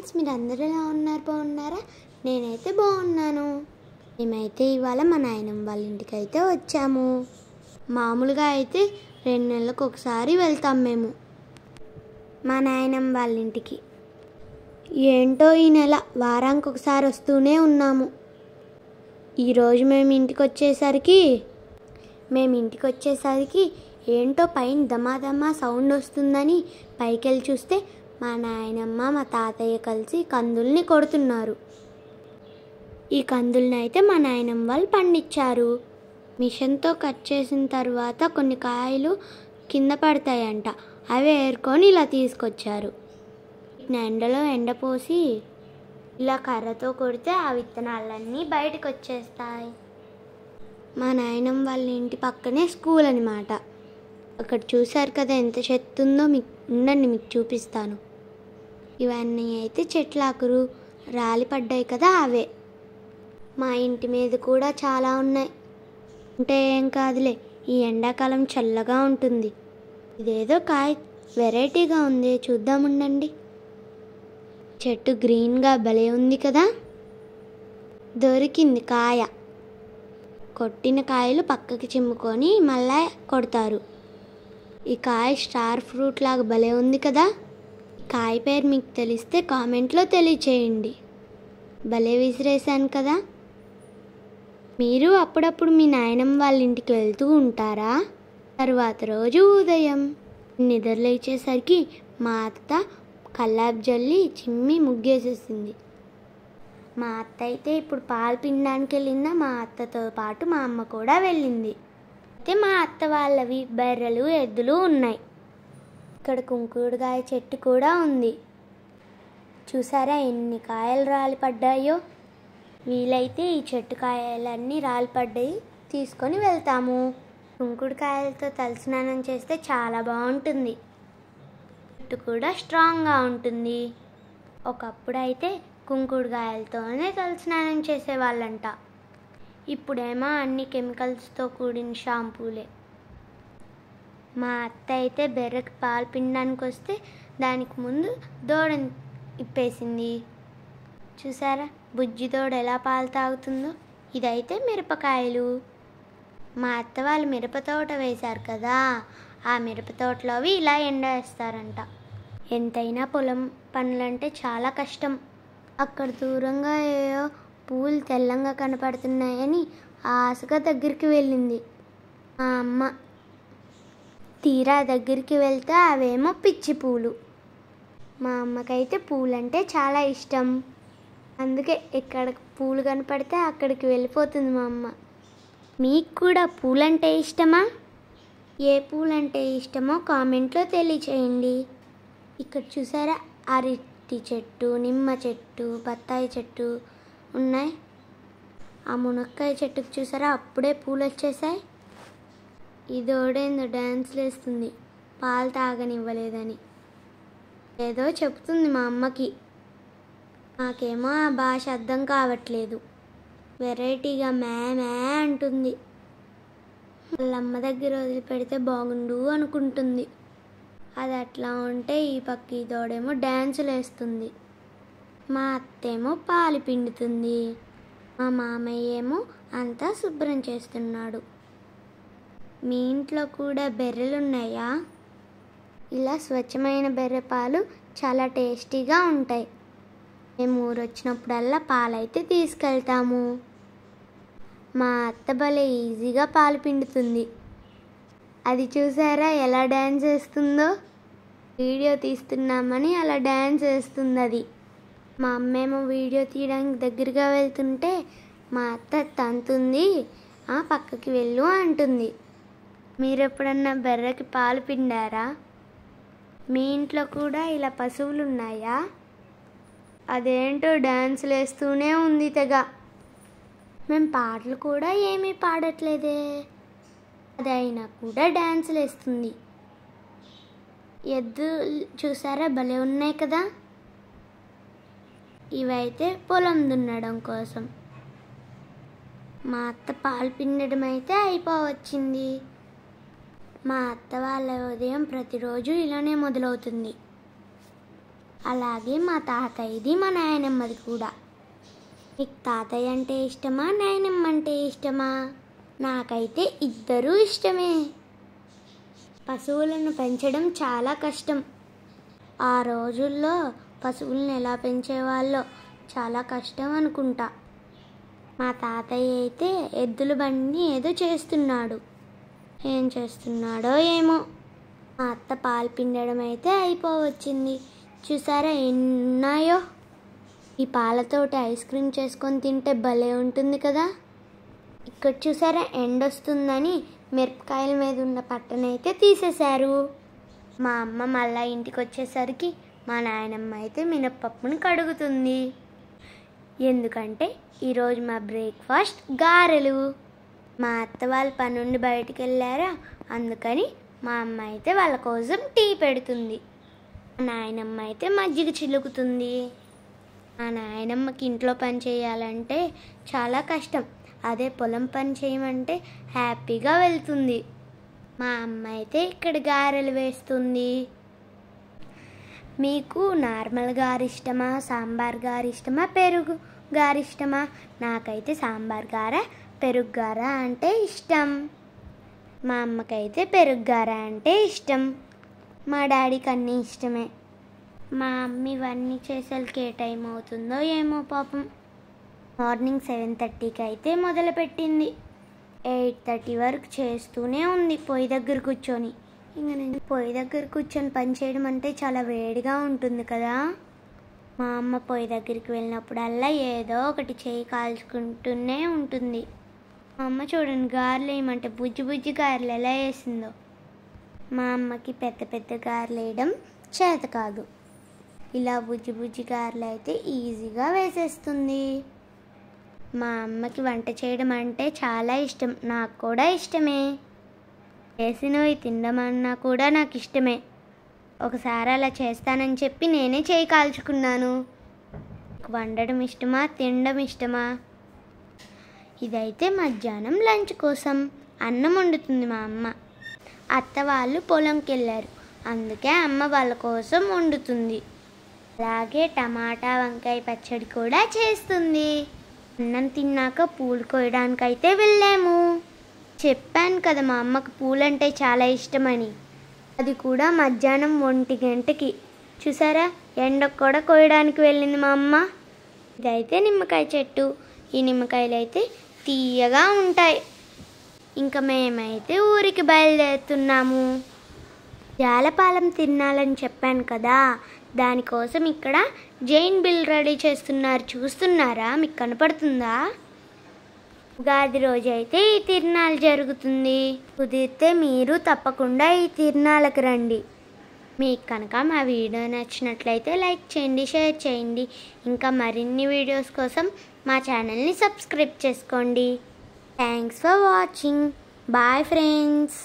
Friends, మీరు అందరూ ఎలా ఉన్నారు? బాగున్నారా? నేనైతే బాగున్నాను. మేమైతే ఇవాళ మా నాయనమ్మ వాళ్ళ ఇంటికి అయితే వచ్చాము. మామూలుగా అయితే 2 నెలలకు ఒకసారి వెళ్తాం మేము మా నాయనమ్మ వాళ్ళ ఇంటికి. ఏంటో ఈ నెల వారానికి ఒకసారి వస్తూనే ఉన్నాము. ఈరోజు మేము ఇంటికి వచ్చేసరికి ఏంటో పైన దమాదమా సౌండ్ వస్తుందని పైకి వెళ్ళి చూస్తే మా నాయనమ్మ మా తాతయ్య కలిసి కందుల్ని కొడుతున్నారు. ఈ కందుల్ని అయితే మా నాయనమ్మ వాళ్ళు పండించారు. మిషన్తో కట్ చేసిన తర్వాత కొన్ని కాయలు కింద పడతాయంట. అవి ఏరుకొని ఇలా తీసుకొచ్చారు. ఎండలో ఎండపోసి ఇలా కర్రతో కొడితే ఆ విత్తనాలన్నీ బయటకు వచ్చేస్తాయి. మా నాయనమ్మ వాళ్ళ ఇంటి పక్కనే స్కూల్ అనమాట. అక్కడ చూశారు కదా ఎంత చెత్త ఉందో. మీకు చూపిస్తాను. ఇవన్నీ అయితే చెట్లాకురు రాలి పడ్డాయి కదా, అవే. మా ఇంటి మీద కూడా చాలా ఉన్నాయి. అంటే ఏం కాదులే, ఈ ఎండాకాలం చల్లగా ఉంటుంది. ఇదేదో కాయ వెరైటీగా ఉంది, చూద్దాముండండి. చెట్టు గ్రీన్గా భలే ఉంది కదా. దొరికింది కాయ. కొట్టిన కాయలు పక్కకి చిమ్ముకొని మళ్ళా కొడతారు. ఈ కాయ స్టార్ ఫ్రూట్ లాగా భలే ఉంది కదా. కాయ పేరు మీకు తెలిస్తే కామెంట్లో తెలియచేయండి. భలే విసిరేసాను కదా. మీరు అప్పుడప్పుడు మీ నాయనమ్మ వాళ్ళ ఇంటికి వెళ్తూ ఉంటారా? తర్వాత రోజు ఉదయం నిద్ర లేచేసరికి మా అత్త కల్లాపు జల్లి చిమ్మి ముగ్గేసేసింది. మా అత్త అయితే ఇప్పుడు పాలు పిండడానికి వెళ్ళిందా. మా అత్తతో పాటు మా అమ్మ కూడా వెళ్ళింది. అయితే మా అత్త వాళ్ళవి బర్రెలు ఎద్దులు ఉన్నాయి. ఇక్కడ కుంకుడుకాయ చెట్టు కూడా ఉంది. చూసారా ఎన్ని కాయలు రాలిపడ్డాయో. వీలైతే ఈ చెట్టు కాయలన్నీ రాలిపడ్డాయి తీసుకొని వెళ్తాము. కుంకుడుకాయలతో తలస్నానం చేస్తే చాలా బాగుంటుంది. చెట్టు కూడా స్ట్రాంగ్గా ఉంటుంది. ఒకప్పుడు అయితే కుంకుడుకాయలతోనే తలస్నానం చేసేవాళ్ళంట. ఇప్పుడేమో అన్ని కెమికల్స్తో కూడిన షాంపూలే. మా అత్త అయితే బెర్రెకి పాలు పిండడానికి వస్తే దానికి ముందు దూడని ఇప్పేసింది. చూసారా బుజ్జి దూడ ఎలా పాలు తాగుతుందో. ఇదైతే మిరపకాయలు. మా అత్త వాళ్ళు మిరప తోట వేశారు కదా, ఆ మిరప తోటలోవి ఇలా ఎండేస్తారంట. ఎంతైనా పొలం పనులంటే చాలా కష్టం. అక్కడ దూరంగా ఏవో పూలు తెల్లంగా కనపడుతున్నాయని ఆశగా దగ్గరికి వెళ్ళింది మా అమ్మ. తీరా దగ్గరికి వెళ్తే అవేమో పిచ్చి పూలు. మా అమ్మకైతే పూలంటే చాలా ఇష్టం. అందుకే ఎక్కడ పూలు కనపడితే అక్కడికి వెళ్ళిపోతుంది మా అమ్మ. మీకు కూడా పూలంటే ఇష్టమా? ఏ పూలంటే ఇష్టమో కామెంట్లో తెలియచేయండి. ఇక్కడ చూసారా అరటి చెట్టు, నిమ్మ చెట్టు, బత్తాయి చెట్టు ఉన్నాయి. ఆ మునక్కాయ చెట్టుకు చూసారా అప్పుడే పూలు వచ్చేసాయి. ఇదోడేందో డ్యాన్స్లు వేస్తుంది పాలు తాగనివ్వలేదని. ఏదో చెప్తుంది మా అమ్మకి. నాకేమో ఆ భాష అర్థం కావట్లేదు. వెరైటీగా మే అంటుంది. వాళ్ళమ్మ దగ్గర వదిలిపెడితే బాగుండు అనుకుంటుంది. అది అట్లా ఉంటే ఈ పక్క ఈ తోడేమో డ్యాన్సులు వేస్తుంది. మా అత్తేమో పాలు పిండుతుంది. మా మామయ్య ఏమో అంతా శుభ్రం చేస్తున్నాడు. మీ ఇంట్లో కూడా బర్రెలు ఉన్నాయా? ఇలా స్వచ్ఛమైన బర్రె పాలు చాలా టేస్టీగా ఉంటాయి. మేము ఊరు వచ్చినప్పుడల్లా పాలైతే తీసుకెళ్తాము. మా అత్త భలే ఈజీగా పాలు పిండుతుంది. అది చూసారా ఎలా డ్యాన్స్ వేస్తుందో. వీడియో తీస్తున్నామని అలా డ్యాన్స్ వేస్తుంది అది. మా అమ్మేమో వీడియో తీయడానికి దగ్గరగా వెళ్తుంటే మా అత్త తంతుంది, పక్కకి వెళ్ళు అంటుంది. మీరు ఎప్పుడన్నా బర్రెకి పాలు పిండారా? మీ ఇంట్లో కూడా ఇలా పశువులు ఉన్నాయా? అదేంటో డ్యాన్సులు వేస్తూనే ఉంది తెగ. మేము పాటలు కూడా ఏమీ పాడట్లేదే, అదైనా కూడా డ్యాన్సులు వేస్తుంది. ఎద్దు చూసారా భలే ఉన్నాయి కదా. ఇవైతే పొలం దున్నడం కోసం. మా అత్త పాలు పిండడం అయితే అయిపోవచ్చింది. మా అత్త వాళ్ళ ఉదయం ప్రతిరోజు ఇలానే మొదలవుతుంది. అలాగే మా తాతయ్యది మా నాయనమ్మది కూడా. మీకు తాతయ్య అంటే ఇష్టమా, నాయనమ్మ అంటే ఇష్టమా? నాకైతే ఇద్దరూ ఇష్టమే. పశువులను పెంచడం చాలా కష్టం. ఆ రోజుల్లో పశువులను ఎలా పెంచేవాళ్ళో చాలా కష్టం అనుకుంటా. మా తాతయ్య అయితే ఎద్దుల బండిని ఏదో చేస్తున్నాడు. ఏం చేస్తున్నాడో ఏమో. మా అత్త పాలు పిండడం అయితే అయిపోవచ్చింది. చూసారా ఎన్నాయో. ఈ పాలతోటి ఐస్ క్రీమ్ చేసుకొని తింటే భలే ఉంటుంది కదా. ఇక్కడ చూసారా ఎండొస్తుందని మిరపకాయల మీద ఉన్న పట్టనైతే తీసేశారు. మా అమ్మ మళ్ళీ ఇంటికి వచ్చేసరికి మా నాయనమ్మ అయితే మినప్పప్పుని కడుగుతుంది. ఎందుకంటే ఈరోజు మా బ్రేక్ఫాస్ట్ గారెలు. మా అత్త వాళ్ళు పని నుండి బయటికి వెళ్ళారా, అందుకని మా అమ్మ అయితే వాళ్ళ కోసం టీ పెడుతుంది. మా నాయనమ్మ అయితే మజ్జిగ చిలుకుతుంది. మా నాయనమ్మకి ఇంట్లో పని చేయాలంటే చాలా కష్టం. అదే పొలం పని చేయమంటే హ్యాపీగా వెళ్తుంది. మా అమ్మ అయితే ఇక్కడ గారెలు వేస్తుంది. మీకు నార్మల్ గారె ఇష్టమా, సాంబార్ గారె ఇష్టమా, పెరుగు గారె ఇష్టమా? నాకైతే సాంబార్ గారె, పెరుగు గారె అంటే ఇష్టం. మా అమ్మకైతే పెరుగు గారె అంటే ఇష్టం. మా డాడీకి అన్నీ ఇష్టమే. మా అమ్మ ఇవన్నీ చేసేకి ఏ టైం అవుతుందో ఏమో పాపం. మార్నింగ్ 7:30కి అయితే మొదలుపెట్టింది. 8:30 వరకు చేస్తూనే ఉంది పొయ్యి దగ్గర కూర్చొని. ఇంకా నేను పొయ్యి దగ్గర కూర్చొని పని చేయడం అంటే చాలా వేడిగా ఉంటుంది కదా. మా అమ్మ పొయ్యి దగ్గరికి వెళ్ళినప్పుడల్లా ఏదో ఒకటి చేయి కాల్చుకుంటూనే ఉంటుంది. మా అమ్మ చూడండి గారెలు వేయమంటే బుజ్జి బుజ్జి గారెలు ఎలా వేసిందో. మా అమ్మకి పెద్ద పెద్ద గారెలు వేయడం చేత కాదు. ఇలా బుజ్జి బుజ్జి గారెలు అయితే ఈజీగా వేసేస్తుంది. మా అమ్మకి వంట చేయడం అంటే చాలా ఇష్టం. నాకు కూడా ఇష్టమే. చేసినవి తినడమన్నా కూడా నాకు ఇష్టమే. ఒకసారి అలా చేస్తానని చెప్పి నేనే చేయి కాల్చుకున్నాను. వండడం ఇష్టమా, తినడం ఇష్టమా? ఇదైతే మధ్యాహ్నం లంచ్ కోసం అన్నం వండుతుంది మా అమ్మ. అత్త వాళ్ళు పొలంకి వెళ్ళారు, అందుకే అమ్మ వాళ్ళ కోసం వండుతుంది. అలాగే టమాటా వంకాయ పచ్చడి కూడా చేస్తుంది. అన్నం తిన్నాక పూలు కోయడానికైతే వెళ్ళాము. చెప్పాను కదా మా అమ్మకు పూలంటే చాలా ఇష్టమని. అది కూడా మధ్యాహ్నం 1 గంటకి. చూసారా ఎండకు కూడా కోయడానికి వెళ్ళింది మా అమ్మ. ఇదైతే నిమ్మకాయ చెట్టు. ఈ నిమ్మకాయలు అయితే తీయగా ఉంటాయి. ఇంకా మేమైతే ఊరికి బయలుదేరుతున్నాము. జాలపాలెం తినాలని చెప్పాను కదా, దానికోసం ఇక్కడ జైన్ బిల్ రెడీ చేస్తున్నారు. చూస్తున్నారా, మీకు కనపడుతుందా? ఉగాది రోజు అయితే ఈ తిరునాళ్ళు జరుగుతుంది. కుదిరితే మీరు తప్పకుండా ఈ తిరునాళ్ళకి రండి. మీకు కనుక మా వీడియో నచ్చినట్లయితే లైక్ చేయండి, షేర్ చేయండి. ఇంకా మరిన్ని వీడియోస్ కోసం మా ఛానల్ని సబ్స్క్రైబ్ చేసుకోండి. Thanks for watching. Bye friends.